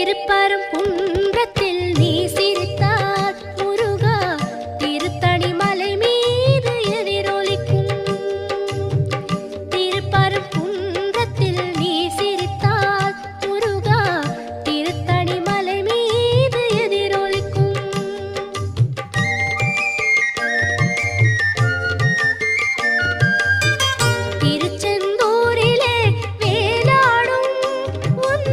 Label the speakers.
Speaker 1: திருப்பரங்குன்றத்தில் நீ சிரித்தால் முருகா திருத்தணி மலை மீது எதிரொலிக்கும். திருப்பரங்குன்றத்தில் நீ சிரித்தால் முருகா திருத்தணி மலை மீது எதிரொலிக்கும். திருச்செந்தூரிலே வேலாடும் உன்